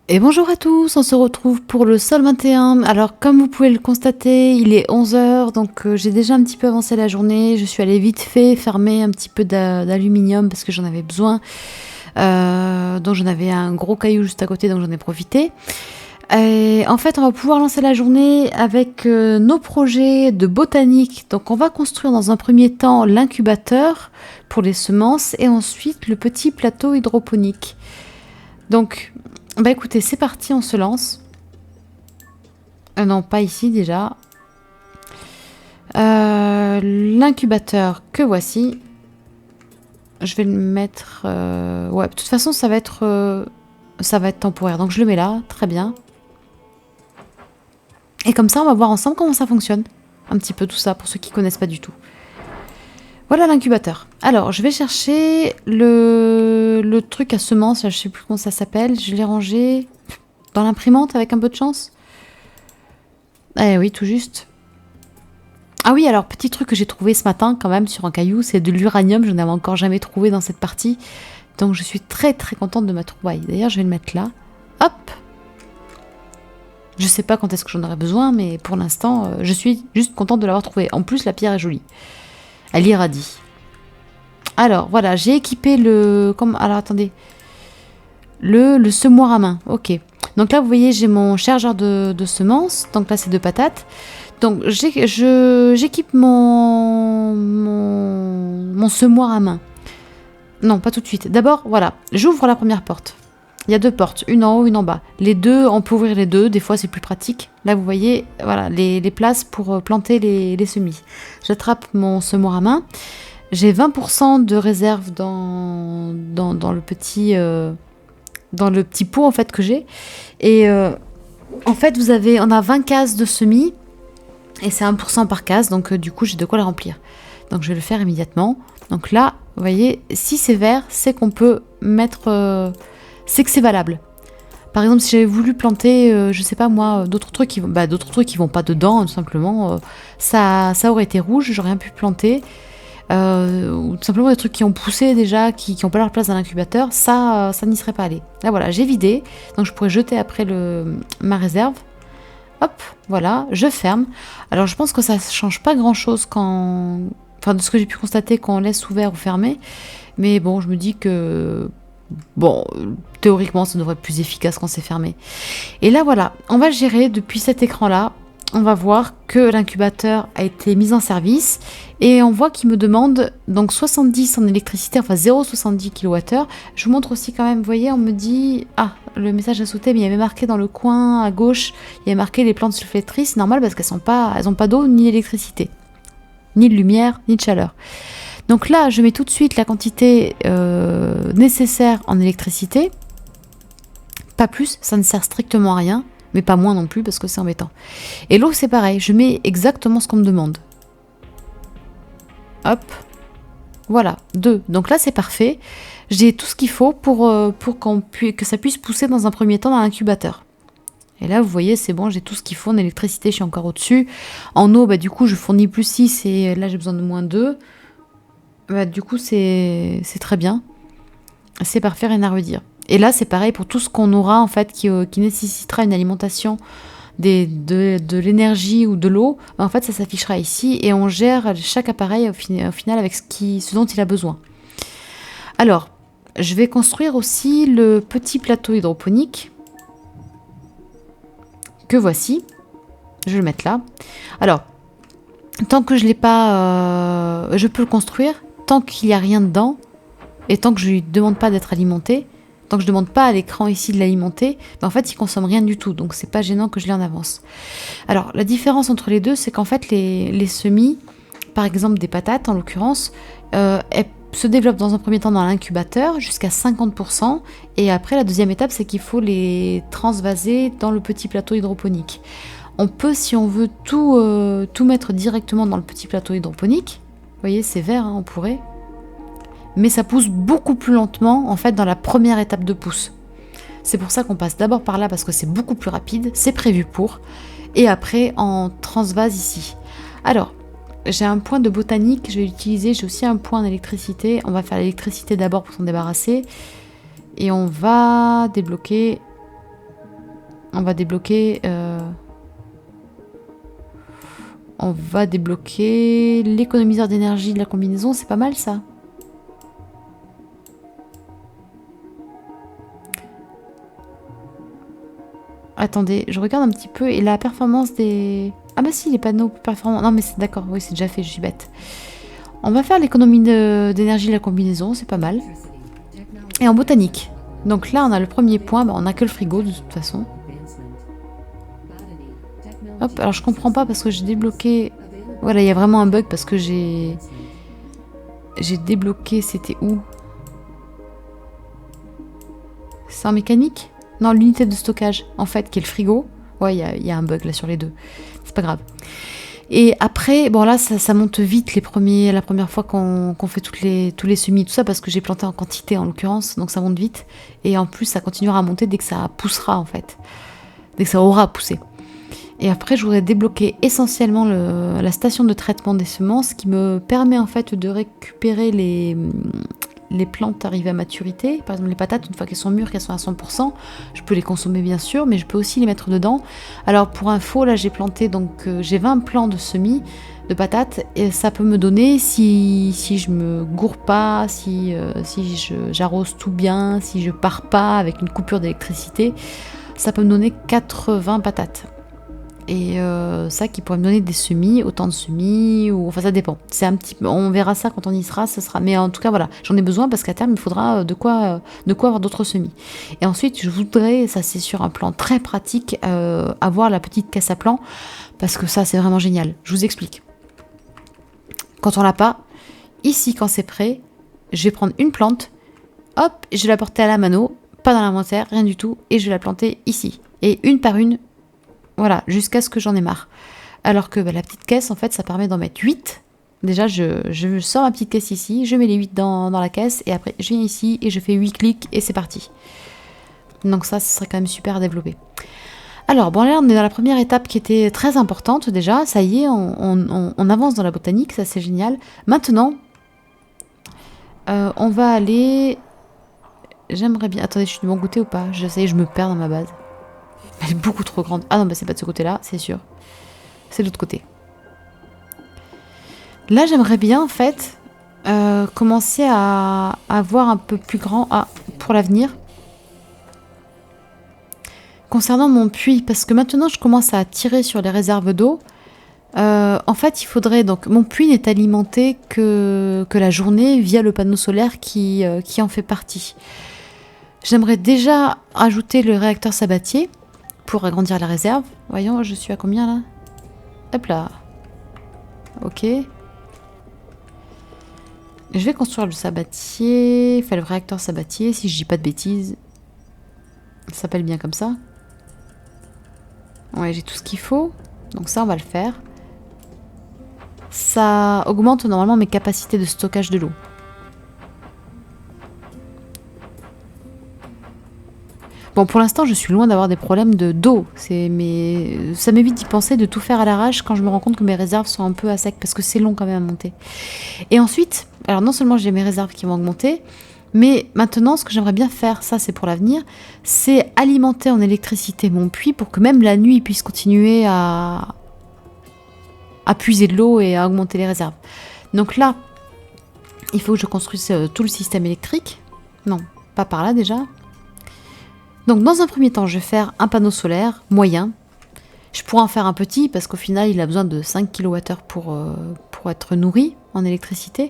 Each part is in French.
Et bonjour à tous, on se retrouve pour le sol 21. Alors comme vous pouvez le constater, il est 11 heures, donc j'ai déjà un petit peu avancé la journée. Je suis allée vite fait fermer un petit peu d'aluminium parce que j'en avais besoin. Donc j'en avais un gros caillou juste à côté, donc j'en ai profité. Et en fait, on va pouvoir lancer la journée avec nos projets de botanique. Donc on va construire dans un premier temps l'incubateur pour les semences et ensuite le petit plateau hydroponique. Donc, bah écoutez, c'est parti, on se lance. Non, pas ici déjà. L'incubateur que voici. Je vais le mettre... Ouais, de toute façon, ça va être temporaire. Donc je le mets là, très bien. Et comme ça, on va voir ensemble comment ça fonctionne. Un petit peu tout ça, pour ceux qui connaissent pas du tout. Voilà l'incubateur. Alors, je vais chercher le truc à semences. Là, je sais plus comment ça s'appelle. Je l'ai rangé dans l'imprimante avec un peu de chance. Eh oui, tout juste. Ah oui, alors petit truc que j'ai trouvé ce matin quand même sur un caillou, c'est de l'uranium. Je n'avais encore jamais trouvé dans cette partie. Donc je suis très très contente de ma trouvaille. D'ailleurs, je vais le mettre là. Hop. Je sais pas quand est-ce que j'en aurai besoin, mais pour l'instant, je suis juste contente de l'avoir trouvé. En plus, la pierre est jolie. Elle irradie. Alors, voilà, j'ai équipé le... Alors, attendez. Le semoir à main. Ok. Donc là, vous voyez, j'ai mon chargeur de semences. Donc là, c'est de patates. Donc j'équipe mon semoir à main. Non, pas tout de suite. D'abord, voilà, j'ouvre la première porte. Il y a deux portes, une en haut, une en bas. Les deux, on peut ouvrir les deux, des fois c'est plus pratique. Là, vous voyez, voilà, les places pour planter les semis. J'attrape mon semoir à main. J'ai 20% de réserve dans le petit pot en fait que j'ai. Et en fait, on a 20 cases de semis. Et c'est 1% par case, donc du coup j'ai de quoi les remplir. Donc je vais le faire immédiatement. Donc là, vous voyez, si c'est vert, c'est qu'on peut mettre... c'est que c'est valable. Par exemple, si j'avais voulu planter, je sais pas moi, d'autres trucs qui vont pas dedans, tout simplement, ça aurait été rouge, j'aurais rien pu planter. Ou tout simplement des trucs qui ont poussé déjà, qui ont pas leur place dans l'incubateur, ça n'y serait pas allé. Là voilà, j'ai vidé, donc je pourrais jeter après ma réserve. Hop, voilà, je ferme. Alors je pense que ça ne change pas grand-chose quand... Enfin, de ce que j'ai pu constater quand on laisse ouvert ou fermé. Mais bon, je me dis que... Bon, théoriquement, ça devrait être plus efficace quand c'est fermé. Et là, voilà, on va gérer depuis cet écran-là. On va voir que l'incubateur a été mis en service. Et on voit qu'il me demande donc 70 en électricité, enfin 0,70 kWh. Je vous montre aussi quand même, vous voyez, on me dit... Ah, le message a sauté, mais il y avait marqué dans le coin à gauche, il y avait marqué les plantes sulfatrices. C'est normal parce qu'elles n'ont pas d'eau ni d'électricité, ni de lumière, ni de chaleur. Donc là, je mets tout de suite la quantité nécessaire en électricité. Pas plus, ça ne sert strictement à rien, mais pas moins non plus parce que c'est embêtant. Et l'eau, c'est pareil, je mets exactement ce qu'on me demande. Hop, voilà, 2. Donc là, c'est parfait. J'ai tout ce qu'il faut pour que ça puisse pousser dans un premier temps dans l'incubateur. Et là, vous voyez, c'est bon, j'ai tout ce qu'il faut. En électricité, je suis encore au-dessus. En eau, bah, du coup, je fournis plus 6 et là, j'ai besoin de moins 2. Bah, du coup, c'est très bien. C'est parfait, rien à redire. Et là, c'est pareil pour tout ce qu'on aura, en fait, qui nécessitera une alimentation de l'énergie ou de l'eau. En fait, ça s'affichera ici et on gère chaque appareil au final avec ce dont il a besoin. Alors, je vais construire aussi le petit plateau hydroponique que voici. Je vais le mettre là. Alors, tant que je l'ai pas... je peux le construire. Tant qu'il n'y a rien dedans, et tant que je ne lui demande pas d'être alimenté, tant que je ne demande pas à l'écran ici de l'alimenter, ben en fait, il ne consomme rien du tout. Donc, c'est pas gênant que je l'ai en avance. Alors, la différence entre les deux, c'est qu'en fait, les semis, par exemple des patates en l'occurrence, elles se développent dans un premier temps dans l'incubateur jusqu'à 50%. Et après, la deuxième étape, c'est qu'il faut les transvaser dans le petit plateau hydroponique. On peut, si on veut, tout mettre directement dans le petit plateau hydroponique. Vous voyez, c'est vert, hein, on pourrait. Mais ça pousse beaucoup plus lentement, en fait, dans la première étape de pousse. C'est pour ça qu'on passe d'abord par là, parce que c'est beaucoup plus rapide, c'est prévu pour. Et après, on transvase ici. Alors, j'ai un point de botanique, je vais l'utiliser. J'ai aussi un point d'électricité. On va faire l'électricité d'abord pour s'en débarrasser. Et on va débloquer On va débloquer... On va débloquer l'économiseur d'énergie de la combinaison. C'est pas mal, ça. Attendez, je regarde un petit peu. Et la performance des... Ah bah si, les panneaux performants. Non, mais c'est d'accord. Oui, c'est déjà fait. Je suis bête. On va faire l'économie d'énergie de la combinaison. C'est pas mal. Et en botanique. Donc là, on a le premier point. Bah, on n'a que le frigo, de toute façon. Hop, alors je comprends pas parce que j'ai débloqué... Voilà, il y a vraiment un bug parce que j'ai débloqué... C'était où? C'est en mécanique? Non, l'unité de stockage, en fait, qui est le frigo. Ouais, il y a un bug là sur les deux. C'est pas grave. Et après, bon là, ça monte vite la première fois qu'on fait tous les semis, tout ça, parce que j'ai planté en quantité en l'occurrence, donc ça monte vite. Et en plus, ça continuera à monter dès que ça poussera, en fait. Dès que ça aura poussé. Et après, je voudrais débloquer essentiellement la station de traitement des semences qui me permet en fait de récupérer les plantes arrivées à maturité. Par exemple, les patates, une fois qu'elles sont mûres, qu'elles sont à 100%, je peux les consommer bien sûr, mais je peux aussi les mettre dedans. Alors pour info, là j'ai planté, donc j'ai 20 plants de semis de patates et ça peut me donner, si je me gourre pas, si j'arrose tout bien, si je pars pas avec une coupure d'électricité, ça peut me donner 80 patates. Et ça qui pourrait me donner des semis, autant de semis, ou enfin ça dépend. C'est un petit, on verra ça quand on y sera, ça sera. Mais en tout cas voilà, j'en ai besoin parce qu'à terme il faudra de quoi avoir d'autres semis. Et ensuite je voudrais, ça c'est sur un plan très pratique, avoir la petite caisse à plants parce que ça c'est vraiment génial. Je vous explique. Quand on l'a pas, ici quand c'est prêt, je vais prendre une plante, hop, je vais la porter à la mano, pas dans l'inventaire, rien du tout, et je vais la planter ici. Et une par une. Voilà, jusqu'à ce que j'en ai marre. Alors que la petite caisse, en fait, ça permet d'en mettre 8. Déjà, je sors ma petite caisse ici, je mets les 8 dans la caisse, et après, je viens ici, et je fais 8 clics, et c'est parti. Donc ça, ce serait quand même super à développer. Alors, bon là, on est dans la première étape qui était très importante, déjà. Ça y est, on avance dans la botanique, ça c'est génial. Maintenant, on va aller... J'aimerais bien... Attendez, je suis de mon côté ou pas? Je sais, je me perds dans ma base. Elle est beaucoup trop grande. Ah non, bah c'est pas de ce côté-là, c'est sûr. C'est de l'autre côté. Là, j'aimerais bien, en fait, commencer à voir un peu plus grand pour l'avenir. Concernant mon puits, parce que maintenant, je commence à tirer sur les réserves d'eau. En fait, il faudrait... Donc, mon puits n'est alimenté que la journée via le panneau solaire qui en fait partie. J'aimerais déjà ajouter le réacteur sabatier pour agrandir la réserve. Voyons, je suis à combien là? Hop là. Ok. Je vais construire le sabatier. Enfin, le réacteur sabatier, si je dis pas de bêtises. Ça s'appelle bien comme ça. Ouais, j'ai tout ce qu'il faut. Donc ça, on va le faire. Ça augmente normalement mes capacités de stockage de l'eau. Bon, pour l'instant, je suis loin d'avoir des problèmes d'eau. Mais ça m'évite d'y penser, de tout faire à l'arrache quand je me rends compte que mes réserves sont un peu à sec, parce que c'est long quand même à monter. Et ensuite, alors non seulement j'ai mes réserves qui vont augmenter, mais maintenant, ce que j'aimerais bien faire, ça c'est pour l'avenir, c'est alimenter en électricité mon puits pour que même la nuit, il puisse continuer à puiser de l'eau et à augmenter les réserves. Donc là, il faut que je construise tout le système électrique. Non, pas par là déjà. Donc dans un premier temps, je vais faire un panneau solaire moyen. Je pourrais en faire un petit parce qu'au final, il a besoin de 5 kWh pour être nourri en électricité.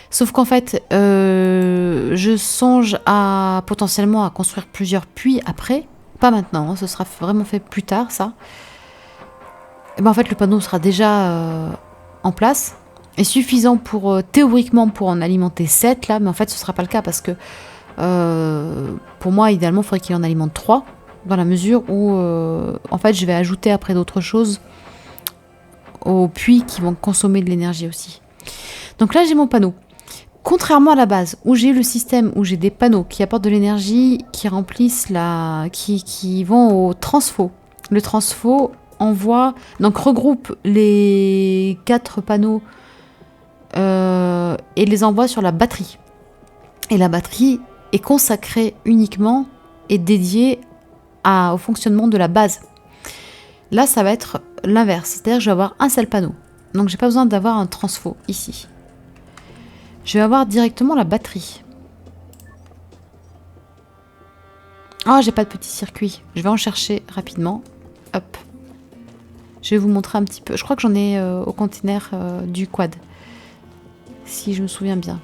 Sauf qu'en fait, je songe potentiellement à construire plusieurs puits après. Pas maintenant, hein, ce sera vraiment fait plus tard ça. Et ben en fait, le panneau sera déjà en place et suffisant théoriquement pour en alimenter 7 là, mais en fait ce sera pas le cas parce que pour moi, idéalement, il faudrait qu'il en alimente 3, dans la mesure où, en fait, je vais ajouter après d'autres choses aux puits qui vont consommer de l'énergie aussi. Donc là, j'ai mon panneau. Contrairement à la base, où j'ai eu le système où j'ai des panneaux qui apportent de l'énergie, qui remplissent qui vont au transfo. Le transfo regroupe les 4 panneaux et les envoie sur la batterie. Et la batterie est consacrée uniquement et dédiée au fonctionnement de la base. Là, ça va être l'inverse, c'est-à-dire que je vais avoir un seul panneau. Donc, j'ai pas besoin d'avoir un transfo ici. Je vais avoir directement la batterie. Ah, j'ai pas de petit circuit. Je vais en chercher rapidement. Hop. Je vais vous montrer un petit peu. Je crois que j'en ai au container du quad. Si je me souviens bien.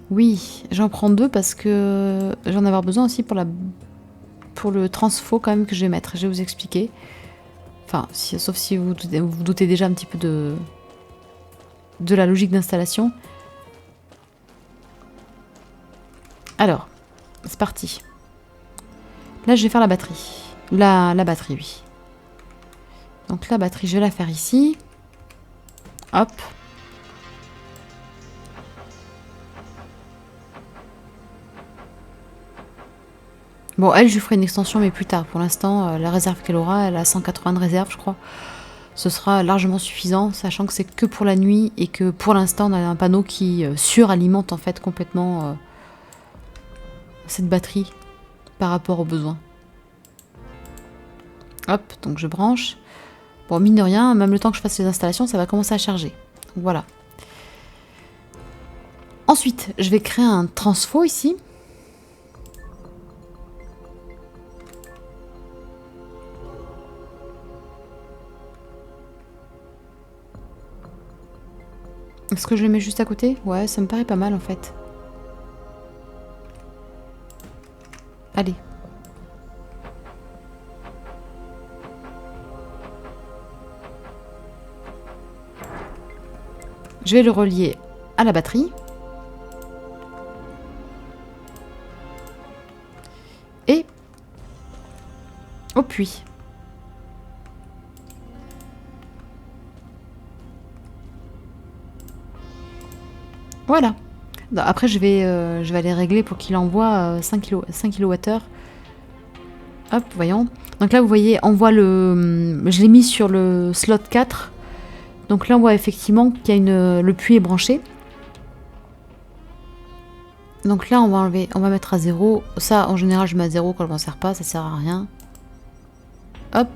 Oui, j'en prends 2 parce que j'en ai avoir besoin aussi pour le transfo quand même que je vais mettre. Je vais vous expliquer. Enfin, sauf si vous vous doutez déjà un petit peu de la logique d'installation. Alors, c'est parti. Là, je vais faire la batterie. La batterie, oui. Donc la batterie, je vais la faire ici. Hop. Bon, elle, je lui ferai une extension, mais plus tard. Pour l'instant, la réserve qu'elle aura, elle a 180 de réserve, je crois. Ce sera largement suffisant, sachant que c'est que pour la nuit et que pour l'instant, on a un panneau qui suralimente en fait complètement cette batterie par rapport aux besoins. Hop, donc je branche. Bon, mine de rien, même le temps que je fasse les installations, ça va commencer à charger. Donc, voilà. Ensuite, je vais créer un transfo ici. Est-ce que je le mets juste à côté? Ouais, ça me paraît pas mal en fait. Allez. Je vais le relier à la batterie. Et au puits. Voilà. Après, je vais aller régler pour qu'il envoie 5 kWh. Hop, voyons. Donc là, vous voyez, on voit je l'ai mis sur le slot 4. Donc là, on voit effectivement qu'il y a le puits est branché. Donc là, on va enlever, on va mettre à 0. Ça, en général, je mets à 0 quand je m'en sers pas, ça sert à rien. Hop.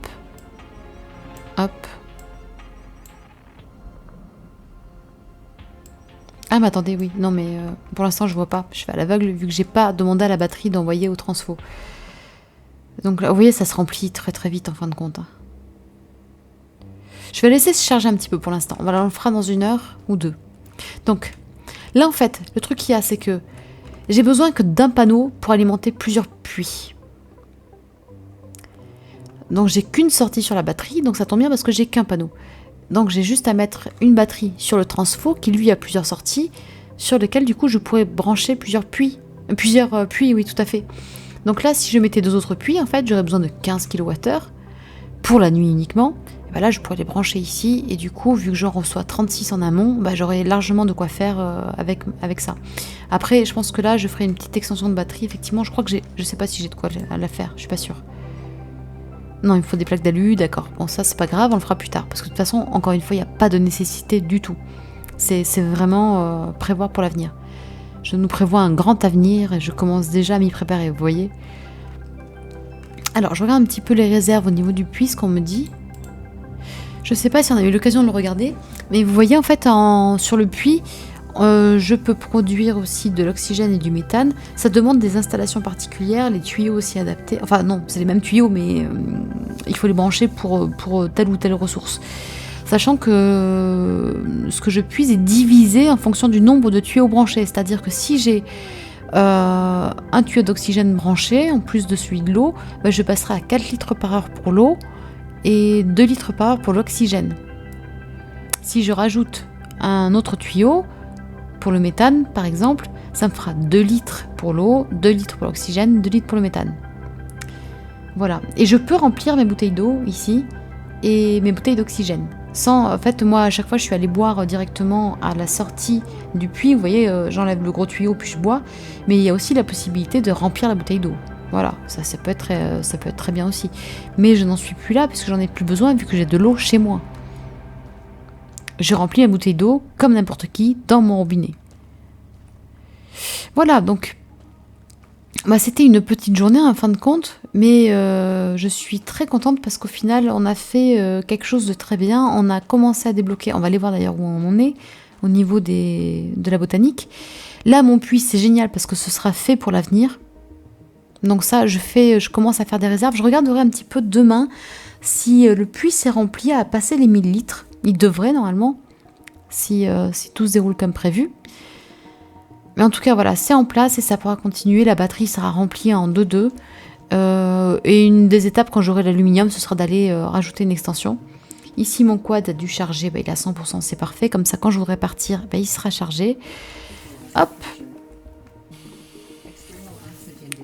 Hop. Ah mais attendez, oui, non mais pour l'instant je vois pas, je fais à l'aveugle vu que j'ai pas demandé à la batterie d'envoyer au transfo. Donc là, vous voyez, ça se remplit très très vite en fin de compte. Je vais laisser se charger un petit peu pour l'instant, on le fera dans 1 heure ou 2. Donc là en fait, le truc qu'il y a c'est que j'ai besoin que d'un panneau pour alimenter plusieurs puits. Donc j'ai qu'une sortie sur la batterie, donc ça tombe bien parce que j'ai qu'un panneau. Donc j'ai juste à mettre une batterie sur le transfo qui lui a plusieurs sorties sur lesquelles du coup je pourrais brancher plusieurs puits. Plusieurs puits, oui tout à fait. Donc là si je mettais 2 autres puits en fait j'aurais besoin de 15 kWh pour la nuit uniquement. Et ben là je pourrais les brancher ici et du coup vu que j'en reçois 36 en amont, bah, j'aurais largement de quoi faire avec ça. Après je pense que là je ferai une petite extension de batterie effectivement. Je crois que je sais pas si j'ai de quoi la faire, je suis pas sûre. Non, il me faut des plaques d'alu, d'accord. Bon, ça, c'est pas grave, on le fera plus tard. Parce que de toute façon, encore une fois, il n'y a pas de nécessité du tout. C'est vraiment prévoir pour l'avenir. Je nous prévois un grand avenir et je commence déjà à m'y préparer, vous voyez. Alors, je regarde un petit peu les réserves au niveau du puits, ce qu'on me dit. Je sais pas si on a eu l'occasion de le regarder, mais vous voyez, en fait, sur le puits, je peux produire aussi de l'oxygène et du méthane. Ça demande des installations particulières, les tuyaux aussi adaptés. Enfin non, c'est les mêmes tuyaux, mais il faut les brancher pour telle ou telle ressource. Sachant que ce que je puise est divisé en fonction du nombre de tuyaux branchés. C'est-à-dire que si j'ai un tuyau d'oxygène branché, en plus de celui de l'eau, bah, je passerai à 4 litres par heure pour l'eau et 2 litres par heure pour l'oxygène. Si je rajoute un autre tuyau, pour le méthane, par exemple, ça me fera 2 litres pour l'eau, 2 litres pour l'oxygène, 2 litres pour le méthane. Voilà. Et je peux remplir mes bouteilles d'eau ici et mes bouteilles d'oxygène. En fait, moi, à chaque fois, je suis allée boire directement à la sortie du puits. Vous voyez, j'enlève le gros tuyau puis je bois. Mais il y a aussi la possibilité de remplir la bouteille d'eau. Voilà, ça peut être très bien aussi. Mais je n'en suis plus là parce que j'en ai plus besoin vu que j'ai de l'eau chez moi. Je remplis ma bouteille d'eau comme n'importe qui dans mon robinet. Voilà, donc bah, c'était une petite journée en fin de compte, mais je suis très contente parce qu'au final, on a fait quelque chose de très bien. On a commencé à débloquer, on va aller voir d'ailleurs où on en est au niveau de la botanique. Là, mon puits, c'est génial parce que ce sera fait pour l'avenir. Donc ça, je commence à faire des réserves. Je regarderai un petit peu demain si le puits s'est rempli à passer les 1000 litres. Il devrait normalement, si tout se déroule comme prévu. Mais en tout cas, voilà, c'est en place et ça pourra continuer. La batterie sera remplie en 2-2. Et une des étapes, quand j'aurai l'aluminium, ce sera d'aller rajouter une extension. Ici, mon quad a dû charger. Bah, il est à 100%, c'est parfait. Comme ça, quand je voudrais partir, bah, il sera chargé. Hop.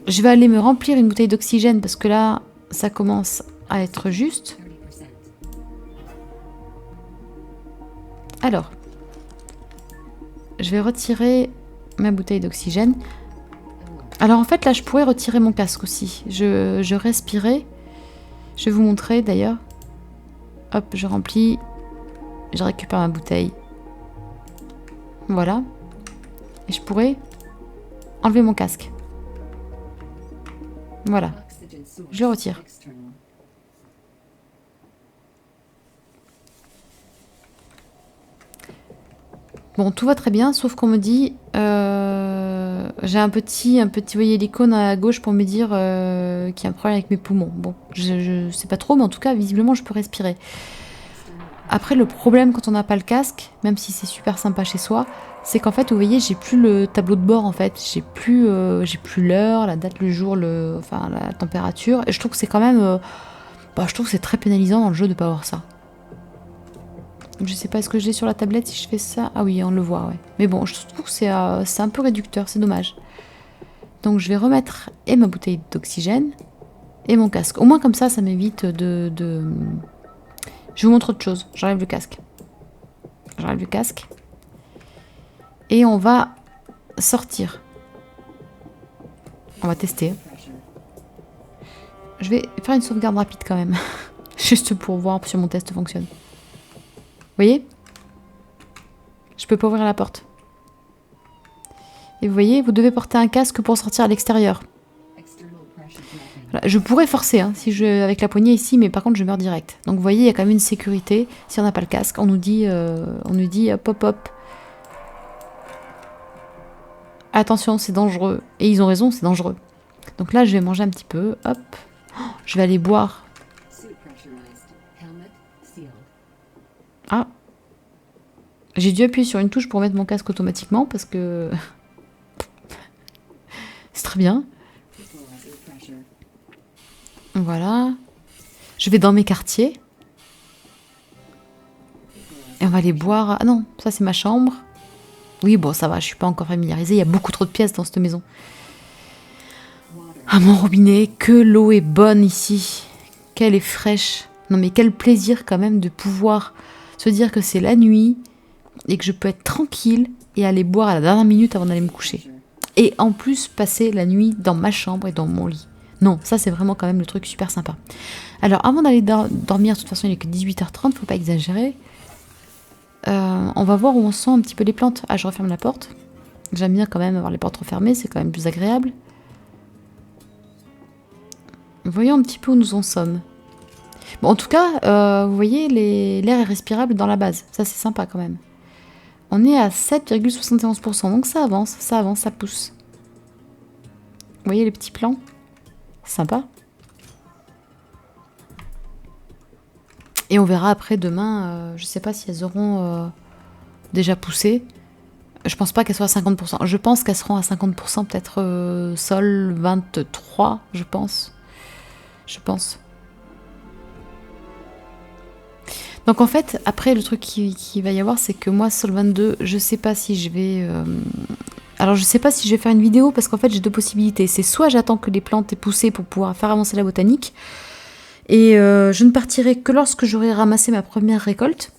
Je vais aller me remplir une bouteille d'oxygène parce que là, ça commence à être juste. Alors, je vais retirer ma bouteille d'oxygène. Alors en fait, là, je pourrais retirer mon casque aussi. Je respirais. Je vais vous montrer d'ailleurs. Hop, je remplis. Je récupère ma bouteille. Voilà. Et je pourrais enlever mon casque. Voilà. Je le retire. Bon, tout va très bien, sauf qu'on me dit... j'ai un petit, vous voyez l'icône à gauche pour me dire qu'il y a un problème avec mes poumons. Bon, je sais pas trop, mais en tout cas, visiblement, je peux respirer. Après, le problème quand on n'a pas le casque, même si c'est super sympa chez soi, c'est qu'en fait, vous voyez, j'ai plus le tableau de bord, en fait. J'ai plus l'heure, la date, le jour, enfin, la température. Et je trouve que c'est quand même... je trouve que c'est très pénalisant dans le jeu de pas avoir ça. Je sais pas, est-ce que je l'ai sur la tablette si je fais ça? Ah oui, on le voit, ouais. Mais bon, je trouve que c'est un peu réducteur, c'est dommage. Donc je vais remettre et ma bouteille d'oxygène et mon casque. Au moins comme ça m'évite de... Je vous montre autre chose. J'enlève le casque. J'enlève le casque. Et on va sortir. On va tester. Je vais faire une sauvegarde rapide quand même. Juste pour voir si mon test fonctionne. Vous voyez? Je peux pas ouvrir la porte. Et vous voyez, vous devez porter un casque pour sortir à l'extérieur. Voilà, je pourrais forcer avec la poignée ici, mais par contre je meurs direct. Donc vous voyez, il y a quand même une sécurité. Si on n'a pas le casque, on nous dit hop hop hop. Attention, c'est dangereux. Et ils ont raison, c'est dangereux. Donc là, je vais manger un petit peu. Hop. Je vais aller boire. Ah. J'ai dû appuyer sur une touche pour mettre mon casque automatiquement parce que... c'est très bien. Voilà. Je vais dans mes quartiers. Et on va aller boire... Ah non, ça c'est ma chambre. Oui, bon, ça va, je suis pas encore familiarisée. Il y a beaucoup trop de pièces dans cette maison. Ah, mon robinet, que l'eau est bonne ici. Qu'elle est fraîche. Non mais quel plaisir quand même de pouvoir se dire que c'est la nuit et que je peux être tranquille et aller boire à la dernière minute avant d'aller me coucher. Et en plus passer la nuit dans ma chambre et dans mon lit. Non, ça c'est vraiment quand même le truc super sympa. Alors avant d'aller dormir, de toute façon il est que 18h30, faut pas exagérer. On va voir où on sent un petit peu les plantes. Ah, je referme la porte. J'aime bien quand même avoir les portes refermées, c'est quand même plus agréable. Voyons un petit peu où nous en sommes. Bon, en tout cas, vous voyez, l'air est respirable dans la base. Ça, c'est sympa quand même. On est à 7,71%, donc ça avance, ça pousse. Vous voyez les petits plants? Sympa. Et on verra après demain, je sais pas si elles auront déjà poussé. Je pense pas qu'elles soient à 50%. Je pense qu'elles seront à 50%, peut-être sol 23, je pense. Je pense. Donc en fait, après le truc qui va y avoir, c'est que moi, Sol 22, je sais pas si je vais... Alors je sais pas si je vais faire une vidéo, parce qu'en fait j'ai deux possibilités. C'est soit j'attends que les plantes aient poussé pour pouvoir faire avancer la botanique, et je ne partirai que lorsque j'aurai ramassé ma première récolte,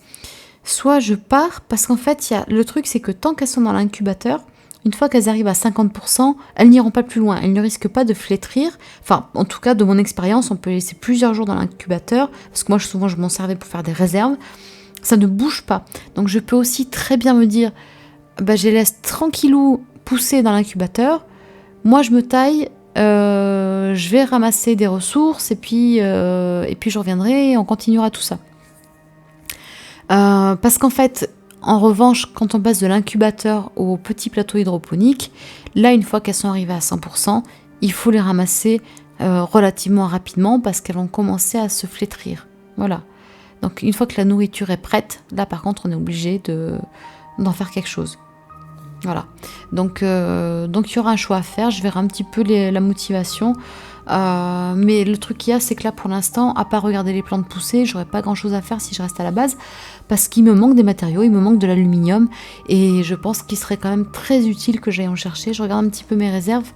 soit je pars, parce qu'en fait, le truc c'est que tant qu'elles sont dans l'incubateur, une fois qu'elles arrivent à 50%, elles n'iront pas plus loin. Elles ne risquent pas de flétrir. Enfin, en tout cas, de mon expérience, on peut laisser plusieurs jours dans l'incubateur. Parce que moi, souvent, je m'en servais pour faire des réserves. Ça ne bouge pas. Donc, je peux aussi très bien me dire, bah, je les laisse tranquillou pousser dans l'incubateur. Moi, je me taille, je vais ramasser des ressources et puis je reviendrai et on continuera tout ça. Parce qu'en fait, en revanche, quand on passe de l'incubateur au petit plateau hydroponique, là, une fois qu'elles sont arrivées à 100%, il faut les ramasser relativement rapidement parce qu'elles vont commencer à se flétrir. Voilà. Donc, une fois que la nourriture est prête, là, par contre, on est obligé d'en faire quelque chose. Voilà. Donc, il y aura un choix à faire. Je verrai un petit peu la motivation. Mais le truc qu'il y a, c'est que là, pour l'instant, à part regarder les plantes pousser, j'aurais pas grand-chose à faire si je reste à la base. Parce qu'il me manque des matériaux, il me manque de l'aluminium. Et je pense qu'il serait quand même très utile que j'aille en chercher. Je regarde un petit peu mes réserves.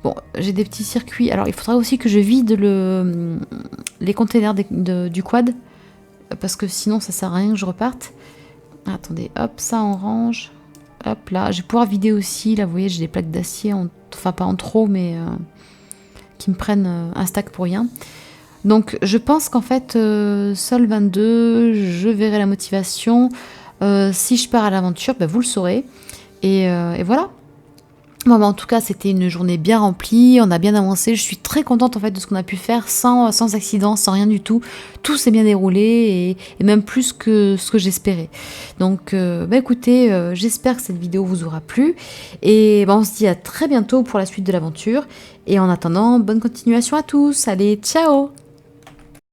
Bon, j'ai des petits circuits. Alors, il faudra aussi que je vide les containers du quad. Parce que sinon, ça sert à rien que je reparte. Attendez, hop, ça on range. Hop là, je vais pouvoir vider aussi. Là, vous voyez, j'ai des plaques d'acier, enfin pas en trop, mais qui me prennent un stack pour rien. Donc, je pense qu'en fait, Sol 22, je verrai la motivation. Si je pars à l'aventure, vous le saurez. Et voilà. Bon, en tout cas, c'était une journée bien remplie, on a bien avancé, je suis très contente en fait de ce qu'on a pu faire sans accident, sans rien du tout. Tout s'est bien déroulé et même plus que ce que j'espérais. Donc écoutez, j'espère que cette vidéo vous aura plu et on se dit à très bientôt pour la suite de l'aventure. Et en attendant, bonne continuation à tous, allez, ciao!